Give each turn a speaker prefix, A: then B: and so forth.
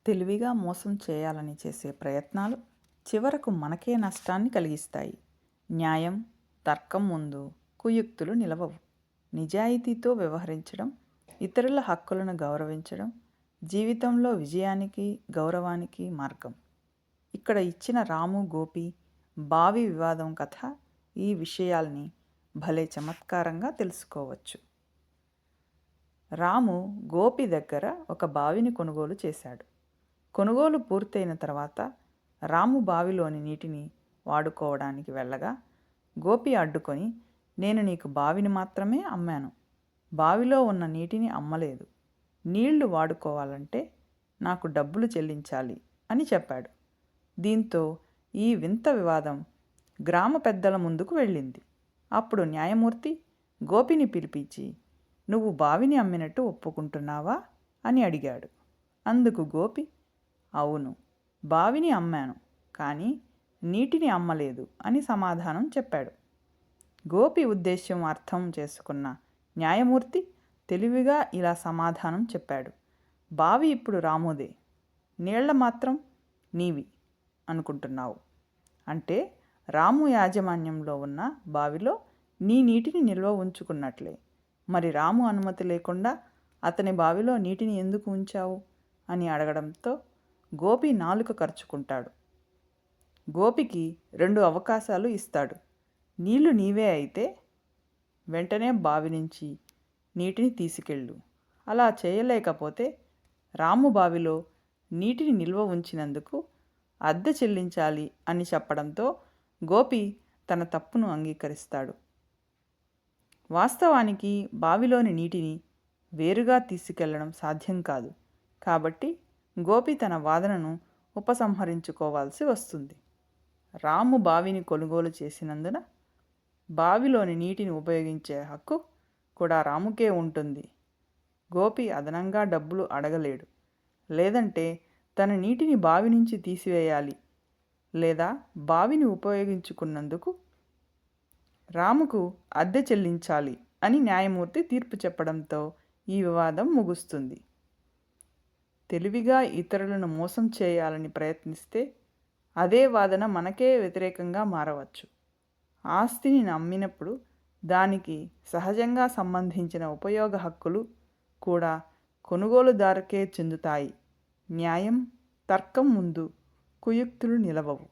A: తెలివిగా మోసం చేయాలని చేసే ప్రయత్నాలు చివరకు మనకే నష్టాన్ని కలిగిస్తాయి. న్యాయం, తర్కం ముందు కుయుక్తులు నిలవవు. నిజాయితీతో వ్యవహరించడం, ఇతరుల హక్కులను గౌరవించడం జీవితంలో విజయానికి, గౌరవానికి మార్గం. ఇక్కడ ఇచ్చిన రాము, గోపి, బావి వివాదం కథ ఈ విషయాల్ని భలే చమత్కారంగా తెలుసుకోవచ్చు. రాము గోపి దగ్గర ఒక బావిని కొనుగోలు చేశాడు. కొనుగోలు పూర్తయిన తర్వాత రాము బావిలోని నీటిని వాడుకోవడానికి వెళ్ళగా గోపి అడ్డుకొని, నేను నీకు బావిని మాత్రమే అమ్మాను, బావిలో ఉన్న నీటిని అమ్మలేదు. నీళ్లు వాడుకోవాలంటే నాకు డబ్బులు చెల్లించాలి అని చెప్పాడు. దీంతో ఈ వింత వివాదం గ్రామ పెద్దల ముందుకు వెళ్ళింది. అప్పుడు న్యాయమూర్తి గోపిని పిలిపించి, నువ్వు బావిని అమ్మినట్టు ఒప్పుకుంటున్నావా అని అడిగాడు. అందుకు గోపి, అవును, బావిని అమ్మాను, కానీ నీటిని అమ్మలేదు అని సమాధానం చెప్పాడు. గోపి ఉద్దేశ్యం అర్థం చేసుకున్న న్యాయమూర్తి తెలివిగా ఇలా సమాధానం చెప్పాడు. బావి ఇప్పుడు రాముదే, నీళ్ల మాత్రం నీవి అనుకుంటున్నావు. అంటే రాము యాజమాన్యంలో ఉన్న బావిలో నీ నీటిని నిల్వ ఉంచుకున్నట్లే. మరి రాము అనుమతి లేకుండా అతని బావిలో నీటిని ఎందుకు ఉంచావు అని అడగడంతో గోపి నాలుక ఖర్చుకుంటాడు. గోపికి 2 అవకాశాలు ఇస్తాడు. నీళ్లు నీవే అయితే వెంటనే బావి నుంచి నీటిని తీసుకెళ్ళు. అలా చేయలేకపోతే రాము బావిలో నీటిని నిల్వ ఉంచినందుకు అద్దె చెల్లించాలి అని చెప్పడంతో గోపి తన తప్పును అంగీకరిస్తాడు. వాస్తవానికి బావిలోని నీటిని వేరుగా తీసుకెళ్లడం సాధ్యం కాదు. కాబట్టి గోపి తన వాదనను ఉపసంహరించుకోవాల్సి వస్తుంది. రాము బావిని కొనుగోలు చేసినందున బావిలోని నీటిని ఉపయోగించే హక్కు కూడా రాముకే ఉంటుంది. గోపి అదనంగా డబ్బులు అడగలేడు. లేదంటే తన నీటిని బావి నుంచి తీసివేయాలి, లేదా బావిని ఉపయోగించుకున్నందుకు రాముకు అద్దె చెల్లించాలి అని న్యాయమూర్తి తీర్పు చెప్పడంతో ఈ వివాదం ముగుస్తుంది. తెలివిగా ఇతరులను మోసం చేయాలని ప్రయత్నిస్తే అదే వాదన మనకే వ్యతిరేకంగా మారవచ్చు. ఆస్తిని నమ్మినప్పుడు దానికి సహజంగా సంబంధించిన ఉపయోగ హక్కులు కూడా కొనుగోలుదారుకే చెందుతాయి. న్యాయం, తర్కం ముందు కుయుక్తులు నిలవవు.